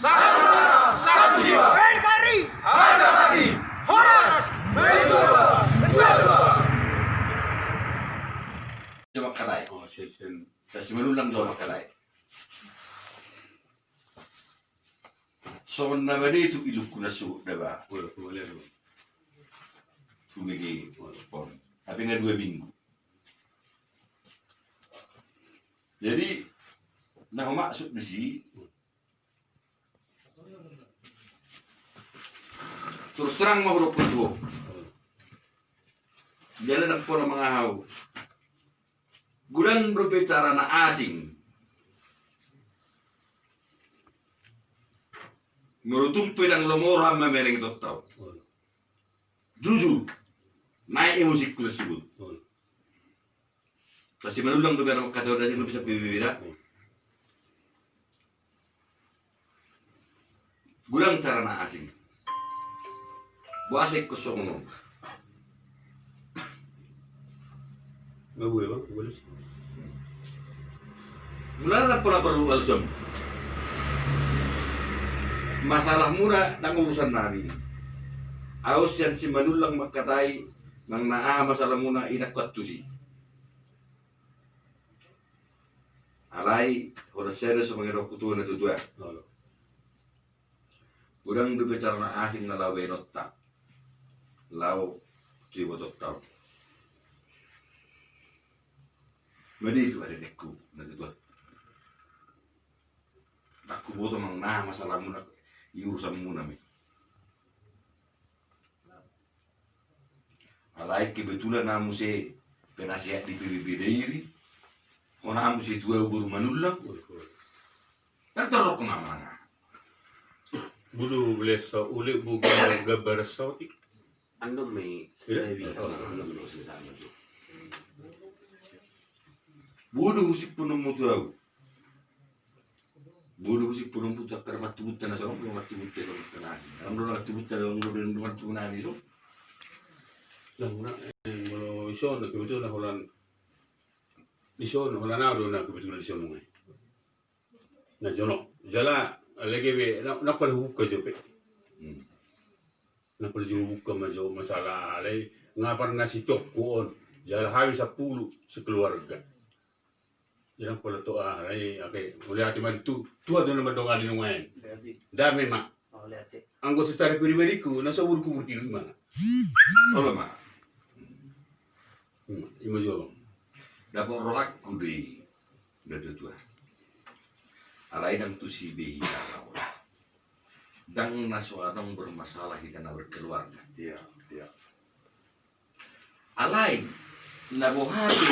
Satu darah, satu jiwa. NKRI Harga mati. Horas Mencoba. Jawab kalai. Saya menulang jawab kalai. So na bade tu iluk kuna su daba. Tumigi pon. Tapi nggak 2 minggu. Jadi nah maksud di sini terus terang mau berkutu. Jalan nak pernah mengahau. Gulang berbicara na asing. Merutum pedang lomora memereng tau. Jujur, naik musik tersebut. Pasti menulang tuh biar kata udah sih bisa beda. Gulang cara na asing. Bu asik kosong no. Nggak boleh bang, boleh. Mulai pernah perlu alsam. Masalah murah dan urusan nabi. Aus yang si manulang makatai nang naa masalah muna inak kuat si. Alai orang serius sebagai rok kutu na tutua. Udang berbicara na asing na lawe notta. Lau cibo tau. Medi itu ada deku na tutua. Aku boto mang na masalah muna urusan muna mi. Alai kebetulan namu se penasihat di PBB Dairi. Kona namu se tua buru manulang. Tak terok mana. Bulu boleh so ulik bukan gambar sautik. Ando me Iya. ando me sesama tu. Bodoh si penemu tu. Bodoh si penemu tu akar matu buta na sorong matu buta na tanasi. Ando matu buta ando matu na ni so. Lah muna kalau iso na kebetulan holan iso na holan na na kebetulan iso mo. Na jono jala lagi be na pala hukka jope. Na pala hukka majo masalah alai ngapar nasi tokon jala habis 10 sekeluarga. Jangan pala to alai ake mulai hati mari tu ada nama dongan di ngain. Dami mak. Anggo secara pribadiku nasa urku di mana. Oh mak. Ima jo. Dapat rolak kudi dari tua. Alai dang tu si behi kalau. Dang nasuadang bermasalah di tanah berkeluarga. Iya, iya. Alai nabohati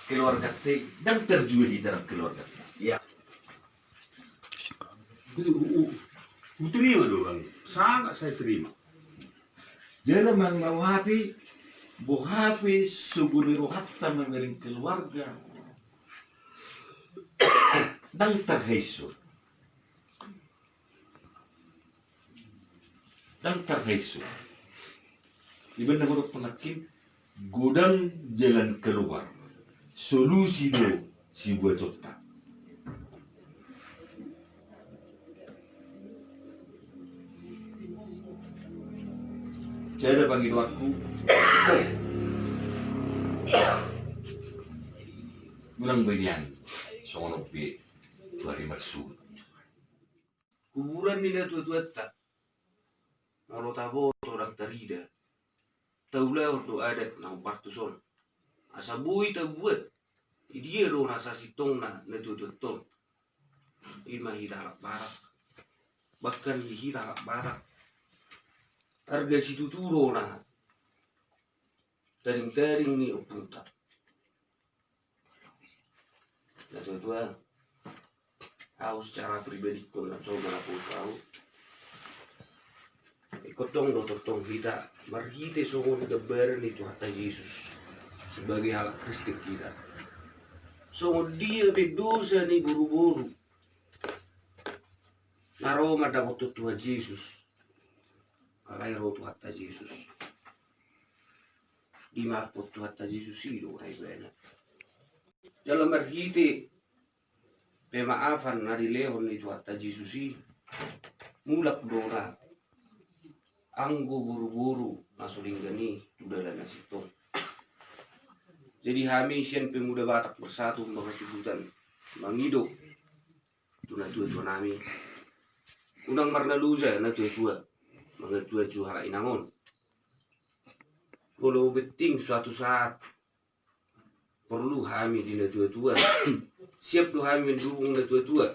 keluarga te dang terjual di dalam keluarga. Ya. Itu terima doang. Sangat saya terima. Jadi mang bohapi subuniru hatta mengering keluarga. Dang terhaisu. Iban na huruf penakin gudang jalan keluar. Solusi do si buat otak. Saya ada panggil aku. Mulang berian. Sono pe tuari maksud. Kuburan nila tua-tua tak. Kalau tabo orang terida. Taulah untuk adat nang partu sol. Asa bui ta buat. Dia ro nasa sitong na tua-tua. Ima hidarak barak. Bahkan hidarak barak. Harga situ turo na. Taring-taring ni upunta. Ya tua-tua. Aku secara pribadi ko na coba aku tahu. Ikutong dotong kita. Marhite songon gabaran itu hatta Yesus. Sebagai alat Kristus kita. Songon dia berdosa ni buru-buru. Naroma dapat Tuhan Yesus. Alai rotu hatta Yesus. Di makot hatta Yesus itu rai bena. Dalam marhite pemaafan nari lehon itu hatta Yesus ini. mulak dora anggo buru-buru nasulinggani tudala nasitong. Jadi kami sian pemuda Batak bersatu mengasibutan mangido tuna tua nami unang marna luza na tua mengetua hala inangon. Kalau beting suatu saat perlu kami di tua siap tu kami mendukung tua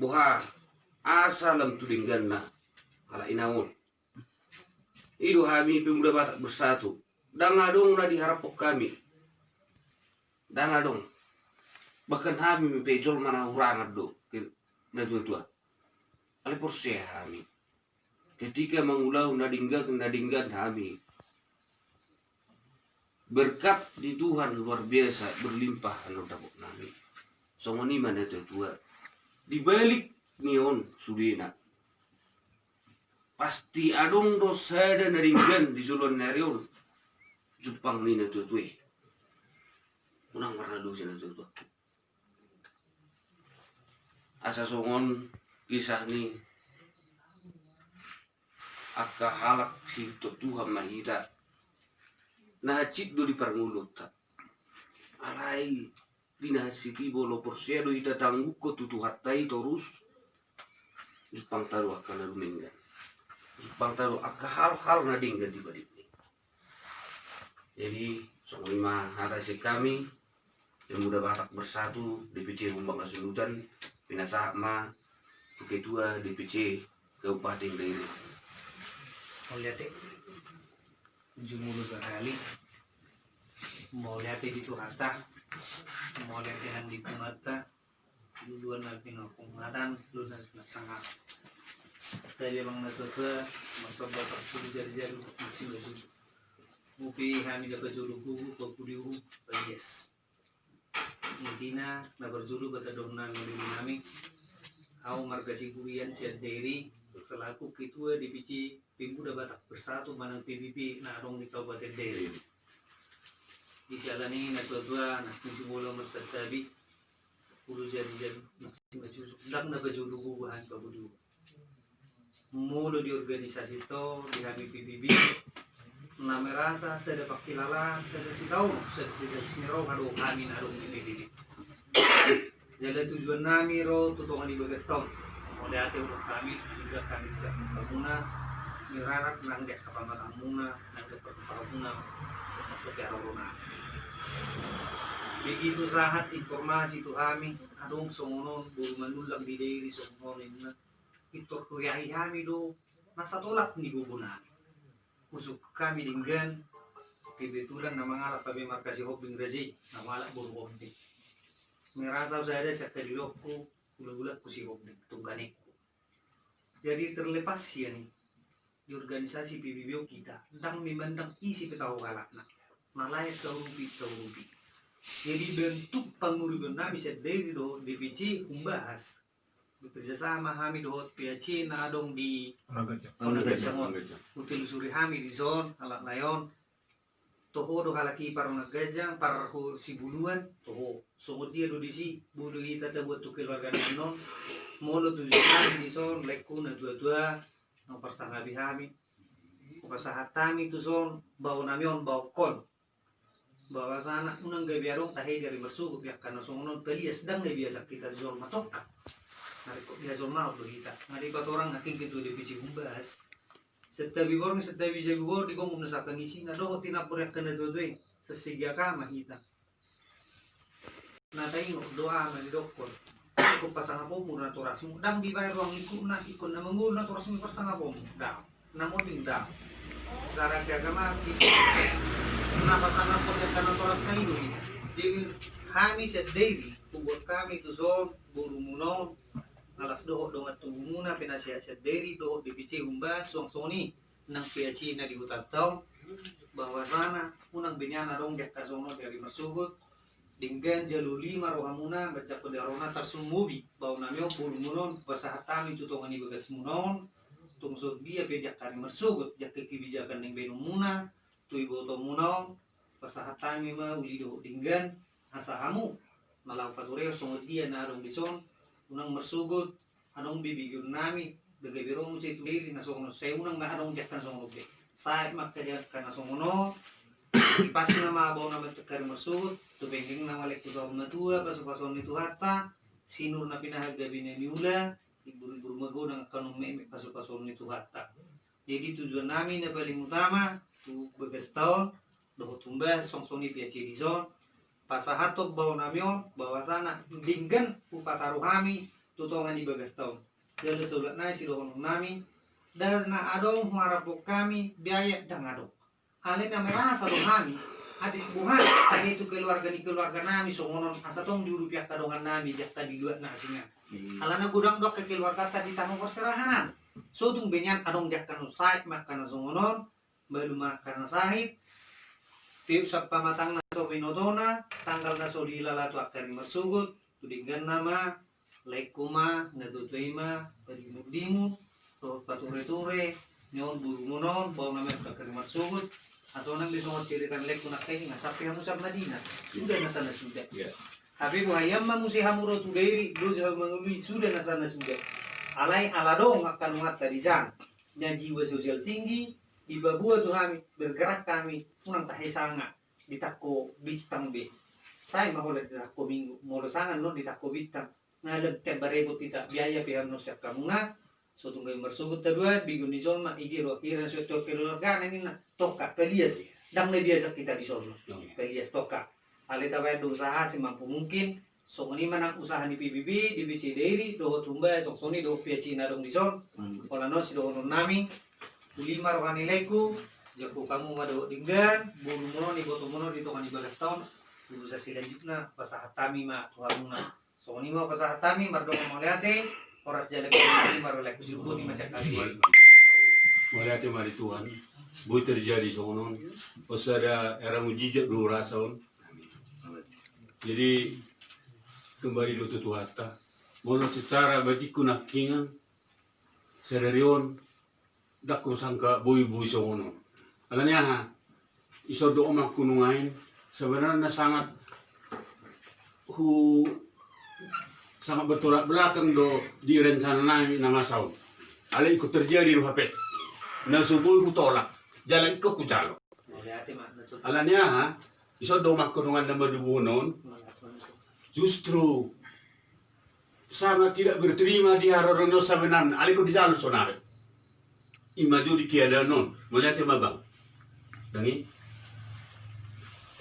boha asalam tudinggan na hala inangon. Ido kami pemuda Batak bersatu dangadong na diharapok kami dangadong bahkan kami mempejol mana urangat do na tua ale porse kami ketika mengulau nadinggan kami berkat di Tuhan luar biasa berlimpah anu dapok nami songoni mana tua di balik nion sudina pasti adong dosa dan nadinggan di zulon narion Jepang ni na tutuy. Unang marna lusin na tutuy. Asa songon kisah ni akka halak si Tuhan mahita. Nahacit do di parmulut ta. Alay dinasiki bolo porsedo ita tangguk ko tutuhatai torus. Jepang taruh akan luminggan. Jepang taruh akka hal-hal na dinggan di balik. Jadi songlima hatasi kami pemuda Batak bersatu DPC Humbang Kasundutan Pinasama Ketua DPC Kabupaten Dairi. Mau lihat jumulu sekali mau lihat di Turata mau lihat yang di Kumata duluan nabi ngomongatan duluan sangat tadi bang natuwa masuk bapak sudah jadi masih bagus Mupi kami dapat juluku pagpuliu yes. Hindi na nabarjulu batadong na nami au marga sigurian siya dairy selaku ketua DPC Pemuda Batak Bersatu Manang PBB na arong di Kabupaten Dairi. Di siala ni nagtua nagsimulo magsatabi puro jan lang nabajuluku bahan pabudu. Mulo di organisasi to di kami PBB na merasa saya dapat kilala, saya si tahu, saya sinero kado kami narong di PBB. Jadi tujuan kami ro tutungan di bagas tahun. Mulai ate untuk kami juga kami muna mirarak nang dek kapamata muna nang dek muna seperti arona. Begitu sahat informasi itu kami adong songonon buru manulang di diri songonon itu kuyai kami do nasa tolak ni bubuna. Usuk kami dengan kebetulan nama ngalap kami markasi hobbing raji nama alak buru hobbing merasa saya ada sekali lokku gula-gula ku si hobbing tungganik jadi terlepas ya nih di organisasi PBB kita dan memandang isi petahu galakna malayak taurupi jadi bentuk penguriban kami sendiri do DPC membahas bekerjasama kami dohot PAC na adong di Nagajangon utelusuri kami di zon halak layon toho do halaki parang nagajang par si buluan toho sungod dia do disi bulu kita buat tu keluarga nanon molo tujuan kami di zon lekku na dua-dua ng persangabi kami upasahat kami tu zon bau namion bau kon bawa sana unang gabiarong tahe dari bersugup ya karena songonon pelias sedang biasa kita zon matok narikot dia zona do kita narikot orang naking gitu divisi humbas setabi bor di gong sa pangisi na do tinapurek kana do sesiga ka mahita na tayo doa man doktor ko pasang po mo na toras mo dang di bayar wang ikon na mangul na toras mo pasang po mo da namo ding da sarang kagama na pasang po sa kana toras kayo di kami sa daily buat kami tu zon buru muno alas doho at muna pinasiasat deri doho DPC Humbas suang soni ng PAC na dibutataw bahwa sana unang binyana rong dak kasono dari masugot dinggan jaluli maroha muna baca ko darona tarsumubi baw namyo puro munon pasahatami tutongan ni bagas munon tungsod dia pejak kami masugot jak kebijakan ng benong muna tuy boto munon pasahatami ma uli doho dinggan asahamu malaw patureo sungod dia narong dison unang mersugot anong bibigyan nami bigabiro mo sa ito diri na songono sa unang na anong jakkan songono be sa makadya ka na songono ipasi na mabaw na matukar masud tubenging na malik ko na tua paso-paso nito hata sinur na pinahagabi na niula iburu-buru mago ng ekonomi paso-paso nito hata. Jadi tujuan namin na paling utama tu begastaw doho tumba songsoni pia cedison pasahatok bawa namyo bawa sana dinggan upataruh kami tutongan di begastaw dan sulat na si doho nami dan na adong harapok kami biaya dang adong alin na merasa dong kami adik buhan tadi itu keluarga nami songonon asa tong diurupiah kadongan nami jak tadi dua na asinga alana gudang dok ke keluarga tadi tanong perserahanan so tung benyan adong jakkan usait makan songonon baru makan sahit tiup sa pamatang na so pinotona tanggal na so dilalatu akar marsugut tudinggan nama laikuma natutuima padimu pature-ture nyon buru monon bawa nama akar marsugut asonang disongot cirikan laikuna kaisi ngasapi hamusab Madinah sudah nasana sudah tapi buhayam manusia hamuro tudairi doja mangului sudah nasana sudah alai aladong akan mata di sana dan jiwa sosial tinggi di babua tuh kami bergerak kami unang tahe sanga di tako bintang be saya mau lihat di tako minggu mau sangan non di tako bintang ngaleg tebarebot kita biaya pihak nusak kamu na so tunggu bersugut kedua bigun di zona idiro iran suatu keluarga ini na toka pelias dang le biasa kita di zona pelias toka alai tabai usaha semampu mungkin so ini mana usaha di PBB, di BC Dairy, doho tumba, so soni doho piaci nadong dison, ola no si doho nami, lima rohani leku, jago kamu mado dinggan, bulu mono ni boto mono di tongan ibagas tahun, bulu sa selanjutnya pasahatami ma tuharuna, so ini mau pasahatami mardong mau liate, oras jalan kali maro leku sirubu di masa kali. Malihat mari Tuhan, buat terjadi sonon, pas ada era mujizat dua rasaun, jadi kembali do tutuhata molo secara bagiku nakingan sererion dako sangka boy-boy songono alanya ha iso do omak kunungain sebenarnya sangat bertolak belakang do di rencana nami nama saud ala ikut terjadi do hapet na subuh tolak jalan ikut ku jalo alanya ha iso do omak kunungan nama dubunon justru sangat tidak berterima di harono sebenarnya aliko di jalan sonare imaju di kiada non melihat mabang dangi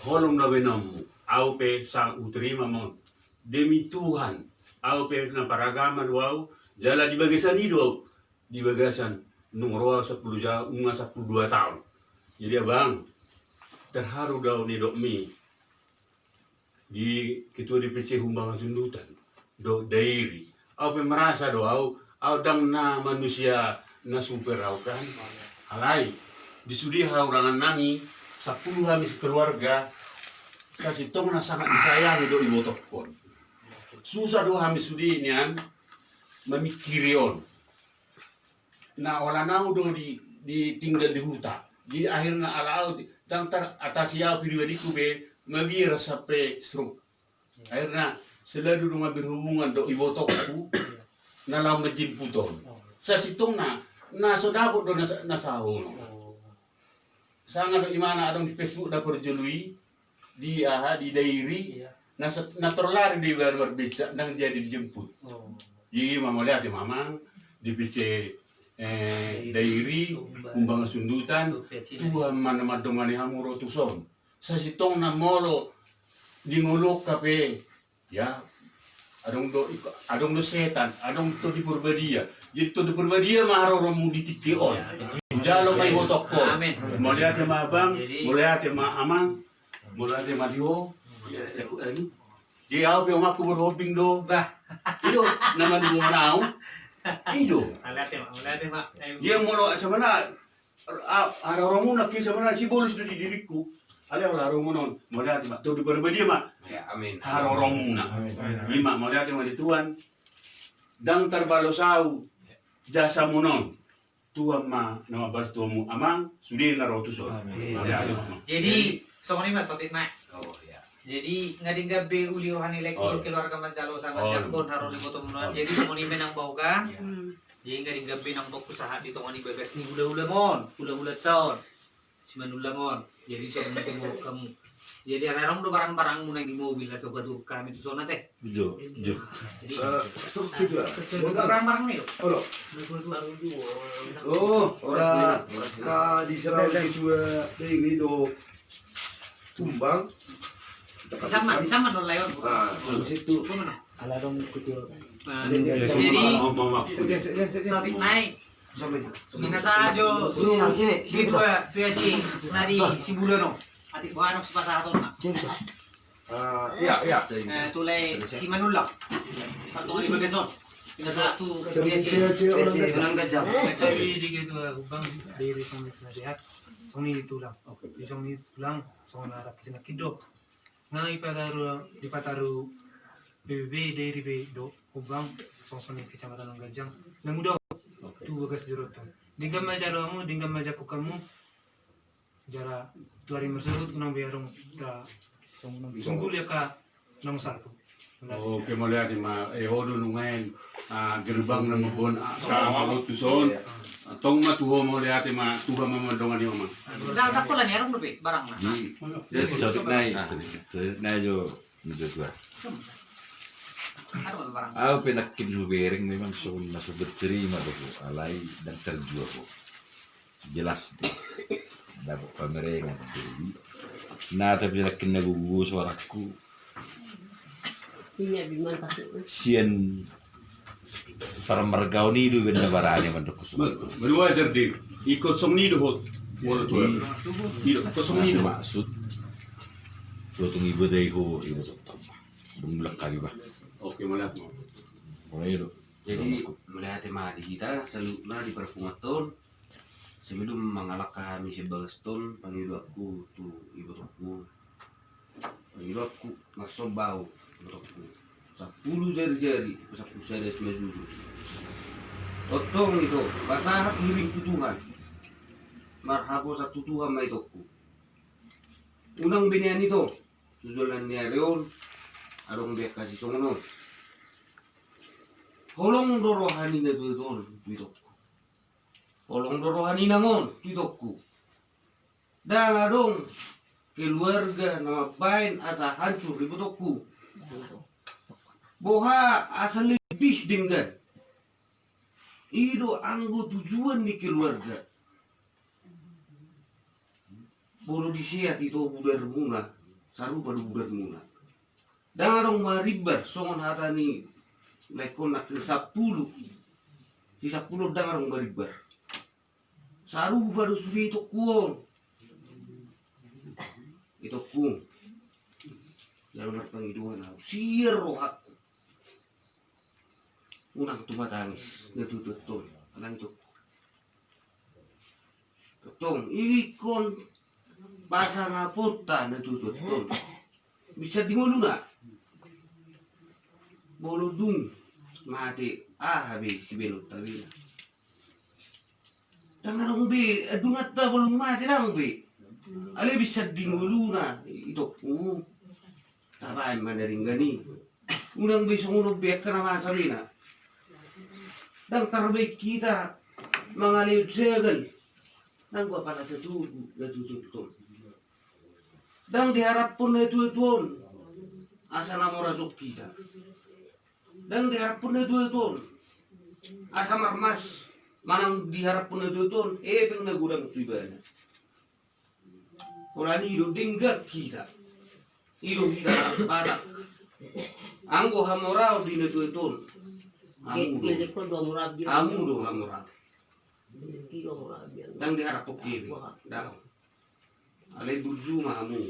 holong na benamu au pe sang uterima mon demi Tuhan au pe na paragama duau jala di bagasan itu di bagasan nomor 10 jauh 12 tahun jadi abang terharu daun ni dok mi di ketua DPC Humbangan Sundutan do dairi au pe merasa do au dang na manusia na super au kan alai disudi haurangan nami 10 kami sekeluarga kasih tong na sangat disayangi do ibu tokon susah do kami sudi nian memikirion na ola nau do di tinggal di hutan jadi akhirnya alau dang tar atas ya pribadiku be mabira sampai stroke. Akhirnya selalu rumah berhubungan do ibotokku nalau menjimputon. Sa sitong na sodabo do na sahon. Sangat do imana adong di Facebook da perjelui di dairi na terlari di luar beca nang jadi dijemput. Jadi mama lihat mamang di PC dairi Humbangan Sundutan Tuhan mana madongani hamuro tuson. Sa sitong na molo di ngulok kape ya adong do setan adong to di purbadia jadi to di purbadia maharo mu ditiktion jalo may botok ko molihat ma abang molihat ma amang molihat ma dio ya aku ani di au pe ma ku berhobing do bah ido naman mo nao ido Alate ma dia molo sebenarnya araromu na kisa sebenarnya si bolus di diriku ale wala romunon molihat ma to di purbadia ma Ya, amin. haroromuna lima molihat ma di Tuhan dang terbalosau jasa munon Tuhan ma nama balas tuamu amang sudi na rotusol jadi songoni mas sotit mak Oh ya. Jadi ngading gabi uli rohani lek Oh. keluarga Mancalo sama Oh. Jambon harus dipotong Oh. jadi semua ni menang bau ka. Jadi ngading gabi nang toko usaha dito ni bagas ni ula-ula mon, ula-ula taon. Si manula mon. Jadi saya menunggu kamu. Jadi ada do barang-barang mo na di mobil sa batu kami tu sona teh. Jo. Jadi Stop gitu. barang-barang ni. Olo. Oh, ora ka di serau itu dari do tumbang. Di sama do layon. Ah, di situ. Jadi sabi naik. Minasajo. Gitu ya, Fiaci. Nadi si Bulano. Adik ko anong si Pasaton na. Ah, iya. Tulay si Manula. Patungin ni Bagason. Pinasatu Orang gajah. Jadi di gitu ubang dari song nasihat song ni itu lang. Di song ni itu lang song narap kisah kido. Nga ipataru BBB dari do ubang song ni kecamatan ng Gajang. Nangudaw tu bagas jurutan. Dinggam aja kamu, dinggam aja kamu. Jara tuari mersebut unang biarong ta sunggul ya ka nang satu. Oke, mulai di hodo nungain gerbang na mabon sa mga tuson. Tong matuho mo lihat ma tuha mamandongan ni mama. Dah ko lang yarong nabi barang na. Jadi cocok naik. Naik jo. Menurut gua. Ano ba barang? Aku penakin bering memang soal masuk berterima dulu alai dan terjual kok. Jelas deh. Dapat pemerengan jadi. Nah tapi penakin nagugu suaraku. Sian para mergauni itu benda barangnya mandok kusuma. Berwajar di ikut somni dohot. Wala tuh. Ikut somni dohot. Maksud. Tutung ibu dari ibu tetap. Bumlak kali bah. Oke, melihat mo. Mulai itu. Jadi melihat madi kita selalu di perpungaton sebelum mengalak kami sebagai ton panggil aku tuh ibu aku panggil aku masuk bau aku 10 jari-jari 10 jari semua susu otong itu basahat hiring tutuhan marhabo sa tutuhan may toko unang binyan itu susulan niya reon arong biya kasi sungunon holong dorohani na doon dito. Holong dorohani na ngon dito ko. Dangadong keluarga na mabain asa hancur di ko. Boha asa lebih dengan itu anggo tujuan ni keluarga. Bolo disiat itu budar muna, saru pada budar muna. Dangadong maribar songon hatani lekon nak 10 si 10 dangarong baribar saru baru sudah itu kuon itu kuon yang berpanggiduan aku siar rohak unang tumatangis natutut ton anang itu tong ikon pasang aputan natutut ton bisa dingulu na boludung mati habis si belot tabi jangan dong be dungat ta belum mati dong be ale bisa dingulu na itu tabay madaring gani unang be sungunog be kana masalina dang tarbay kita mangaliw segal nang gua pala tutubu natututom dang diharap pun na itu asa na mo rasuk kita dan diharap pun itu asa marmas manang diharap pun itu peng nagudang tibana orang hidup dinggak kita hidup kita parak anggo hamorao di itu amu do hamorao dan diharap po kiri daw alay burjuma amu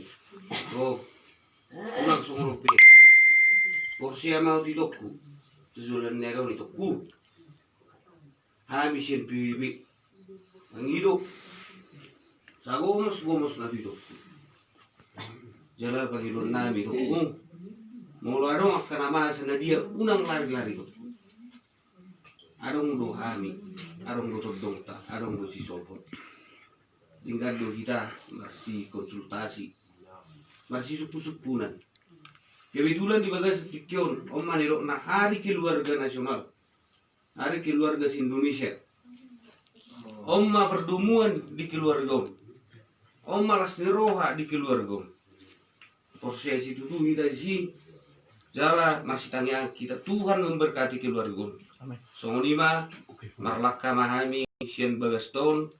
ulang sungurong pe Porsia mau tidokku, tujuan nero itu ku, habisin pibi, ang hidup, sa gomos na tidokku, jalan pagilon namin itu, mula dong kanamasan na dia unang lari-lari itu, arong do hami, arong do todong ta, arong do si sopot, tinggal do kita masih konsultasi, masih supu-supunan. Kebetulan di Bagas Tikion, Om Maniro na Hari Keluarga Nasional, Hari Keluarga Indonesia. Om ma pertemuan di keluarga Om malas niroha di keluarga. Prosesi itu tuh kita sih jala masih tanya kita Tuhan memberkati keluarga. Amin. Songonima marlaka mahami sian Bagaston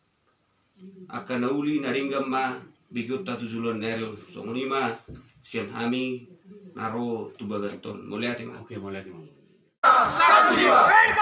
akan nauli naringgam ma bikut tatu zulon neril. Songonima sian hami naro tu Bagaston. Mulia tema. Oke, mulai. Satu jiwa.